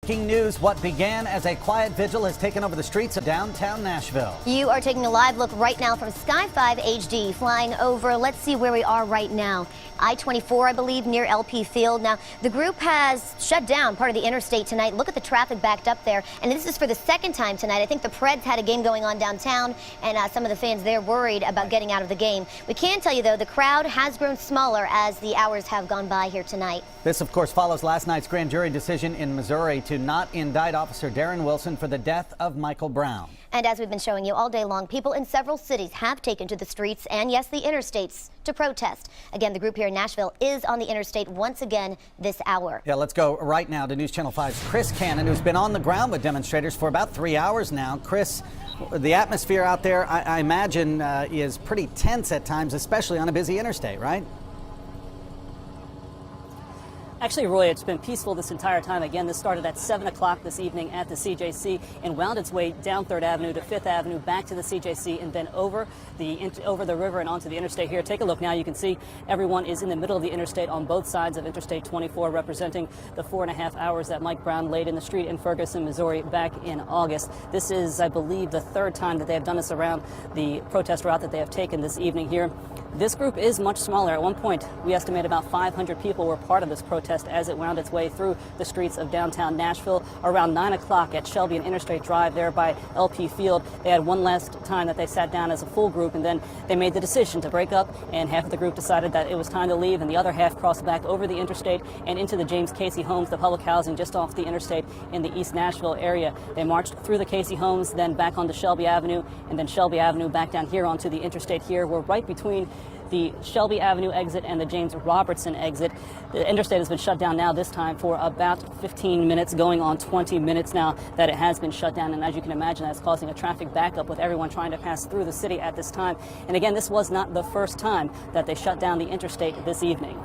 Breaking news, what began as a quiet vigil has taken over the streets of downtown Nashville. You are taking a live look right now from Sky 5 HD, flying over. Let's see where we are right now. I-24, I believe, near LP Field. Now, the group has shut down part of the interstate tonight. Look at the traffic backed up there. And this is for the second time tonight. I think the Preds had a game going on downtown, and some of the fans there worried about getting out of the game. We can tell you, though, the crowd has grown smaller as the hours have gone by here tonight. This, of course, follows last night's grand jury decision in Missouri to not indict Officer Darren Wilson for the death of Michael Brown. And as we've been showing you all day long, people in several cities have taken to the streets and, yes, the interstates to protest. Again, the group here in Nashville is on the interstate once again this hour. Yeah, let's go right now to News Channel 5's Chris Cannon, who's been on the ground with demonstrators for about 3 hours now. Chris, the atmosphere out there, I imagine, is pretty tense at times, especially on a busy interstate, right? Actually, Roy, it's been peaceful this entire time. Again, this started at 7 o'clock this evening at the CJC and wound its way down 3rd Avenue to 5th Avenue, back to the CJC, and then over the river and onto the interstate here. Take a look now. You can see everyone is in the middle of the interstate on both sides of Interstate 24, representing the 4.5 hours that Mike Brown laid in the street in Ferguson, Missouri, back in August. This is, I believe, the 3rd time that they have done this around the protest route that they have taken this evening here. This group is much smaller. At one point, we estimate about 500 people were part of this protest as it wound its way through the streets of downtown Nashville. Around 9 o'clock at Shelby and Interstate Drive there by LP Field, they had one last time that they sat down as a full group, and then they made the decision to break up, and half of the group decided that it was time to leave, and the other half crossed back over the interstate and into the James Casey homes, the public housing just off the interstate in the East Nashville area. They marched through the Casey homes, then back onto Shelby Avenue, and then Shelby Avenue back down here onto the interstate here. We're right between the Shelby Avenue exit and the James Robertson exit. The interstate has been shut down now, this time for about 15 minutes, going on 20 minutes now that it has been shut down. And as you can imagine, that's causing a traffic backup with everyone trying to pass through the city at this time. And again, this was not the first time that they shut down the interstate this evening.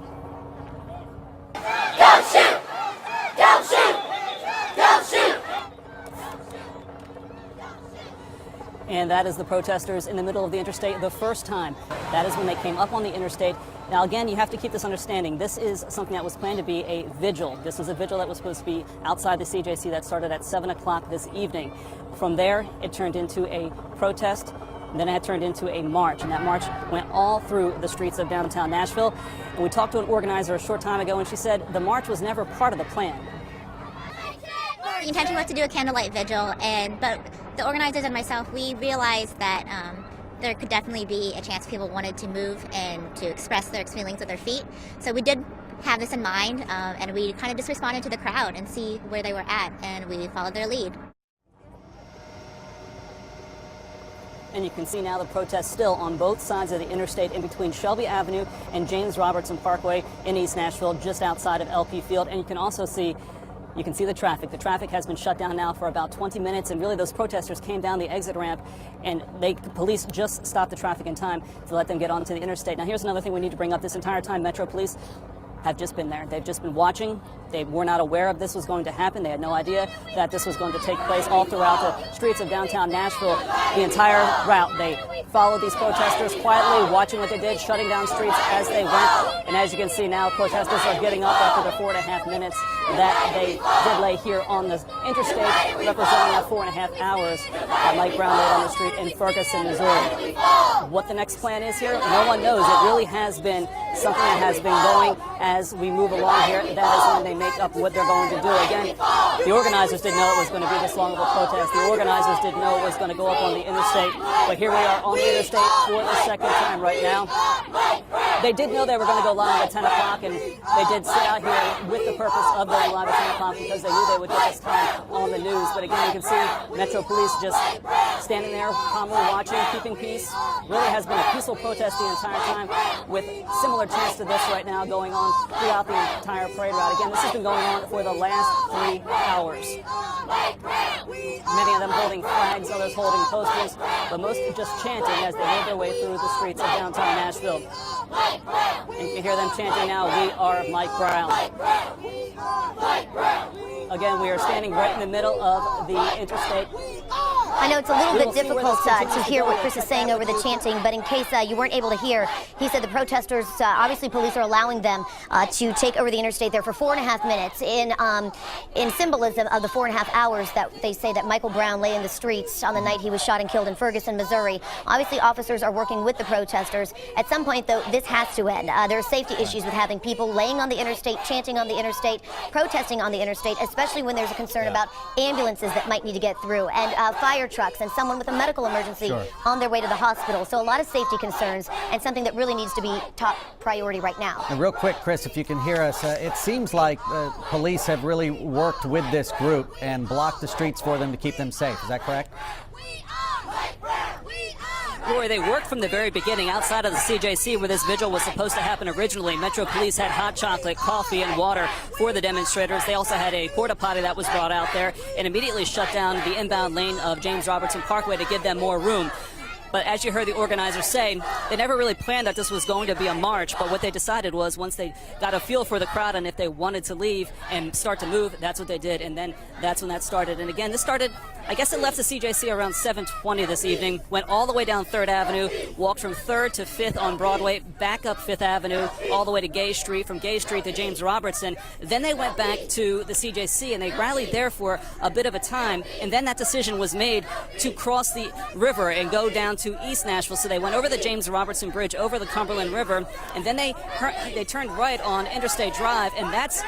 Don't shoot! Don't shoot! Don't shoot! And that is the protesters in the middle of the interstate the first time. That is when they came up on the interstate. Now, again, you have to keep this understanding. This is something that was planned to be a vigil. This was a vigil that was supposed to be outside the CJC that started at 7 o'clock this evening. From there, it turned into a protest, and then it had turned into a march. And that march went all through the streets of downtown Nashville. And we talked to an organizer a short time ago, and she said the march was never part of the plan. The intention was to do a candlelight vigil, but the organizers and myself, we realized that there could definitely be a chance people wanted to move and to express their feelings with their feet. So we did have this in mind, and we kind of just responded to the crowd and see where they were at, and we followed their lead. And you can see now the protest still on both sides of the interstate in between Shelby Avenue and James Robertson Parkway in East Nashville, just outside of LP Field. And you can also see the traffic. The traffic has been shut down now for about 20 minutes, and really those protesters came down the exit ramp, and police just stopped the traffic in time to let them get onto the interstate. Now, here's another thing we need to bring up. This entire time, Metro Police have just been there. They've just been watching. They were not aware of this was going to happen. They had no idea that this was going to take place all throughout the streets of downtown Nashville. The entire route, they followed these protesters quietly, watching what they did, shutting down streets as they went. And as you can see now, protesters are getting up after the 4.5 minutes that they did lay here on the interstate, representing the 4.5 hours that Mike Brown laid on the street in Ferguson, Missouri. What the next plan is here, no one knows. It really has been something that has been going as we move along here. That is when they make up what they're going to do. Again, the organizers didn't know it was going to be this long of a protest. The organizers didn't know it was going to go up on the interstate. But here we are on the interstate for the second time right now. They did know they were going to go live at 10 o'clock, and they did sit out here with the purpose of going live at 10 o'clock because they knew they would get this time on the news. But again, you can see Metro Police just standing there, calmly watching, keeping peace. Really has been a peaceful protest the entire time, with similar chants to this right now going on throughout the entire parade route. Again, this has been going on for the last 3 hours. Many of them holding flags, others holding posters, but most just chanting as they made their way through the streets of downtown Nashville. And you can hear them chanting now, "We are Mike Brown." Again, we are standing right in the middle of the interstate I know it's a little bit difficult to hear what Chris is saying over the chanting, but in case you weren't able to hear, he said the protesters, obviously police are allowing them to take over the interstate there for 4.5 minutes in symbolism of the 4.5 hours that they say that Michael Brown lay in the streets on the night he was shot and killed in Ferguson, Missouri. Obviously, officers are working with the protesters. At some point, though, this has to end. There are safety issues with having people laying on the interstate, chanting on the interstate, protesting on the interstate, especially when there's a concern about ambulances that might need to get through, and fire trucks, and someone with a medical emergency on their way to the hospital. So a lot of safety concerns, and something that really needs to be top priority right now. And real quick, Chris, if you can hear us, it seems like police have really worked with this group and blocked the streets for them to keep them safe. Is that correct? Roy, they worked from the very beginning outside of the CJC where this vigil was supposed to happen originally. Metro Police had hot chocolate, coffee, and water for the demonstrators. They also had a porta potty that was brought out there and immediately shut down the inbound lane of James Robertson Parkway to give them more room. But as you heard the organizers say, they never really planned that this was going to be a march. But what they decided was once they got a feel for the crowd and if they wanted to leave and start to move, that's what they did. And then that's when that started. And again, this started, I guess it left the CJC around 7:20 this evening, went all the way down 3rd Avenue, walked from 3rd to 5th on Broadway, back up 5th Avenue, all the way to Gay Street, from Gay Street to James Robertson. Then they went back to the CJC and they rallied there for a bit of a time. And then that decision was made to cross the river and go down to East Nashville. So they went over the James Robertson Bridge, over the Cumberland River, and then they turned right on Interstate Drive, and that's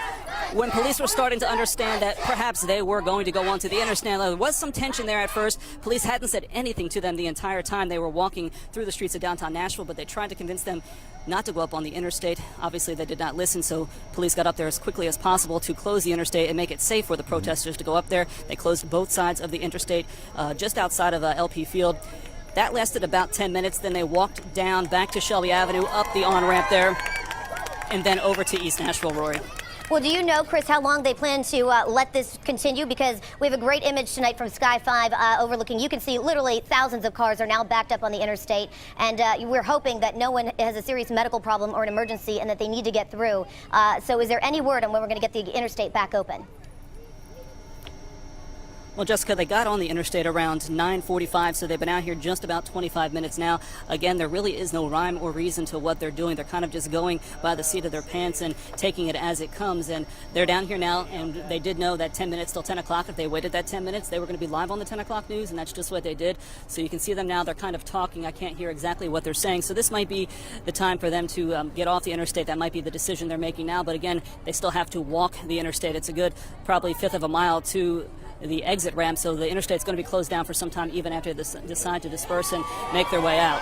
when police were starting to understand that perhaps they were going to go onto the interstate. Now, there was some tension there at first. Police hadn't said anything to them the entire time they were walking through the streets of downtown Nashville, but they tried to convince them not to go up on the interstate. Obviously, they did not listen, so police got up there as quickly as possible to close the interstate and make it safe for the protesters to go up there. They closed both sides of the interstate just outside of LP Field. That lasted about 10 minutes. Then they walked down back to Shelby Avenue, up the on-ramp there, and then over to East Nashville, Rory. Well, do you know, Chris, how long they plan to let this continue? Because we have a great image tonight from Sky 5 overlooking. You can see literally thousands of cars are now backed up on the interstate. And we're hoping that no one has a serious medical problem or an emergency and that they need to get through. So is there any word on when we're going to get the interstate back open? Well, Jessica, they got on the interstate around 9:45, so they've been out here just about 25 minutes now. Again, there really is no rhyme or reason to what they're doing. They're kind of just going by the seat of their pants and taking it as it comes. And they're down here now, and they did know that 10 minutes till 10 o'clock. If they waited that 10 minutes, they were going to be live on the 10 o'clock news, and that's just what they did. So you can see them now. They're kind of talking. I can't hear exactly what they're saying. So this might be the time for them to get off the interstate. That might be the decision they're making now. But again, they still have to walk the interstate. It's a good probably 1/5 of a mile to the exit ramp, so the interstate's going to be closed down for some time even after they decide to disperse and make their way out.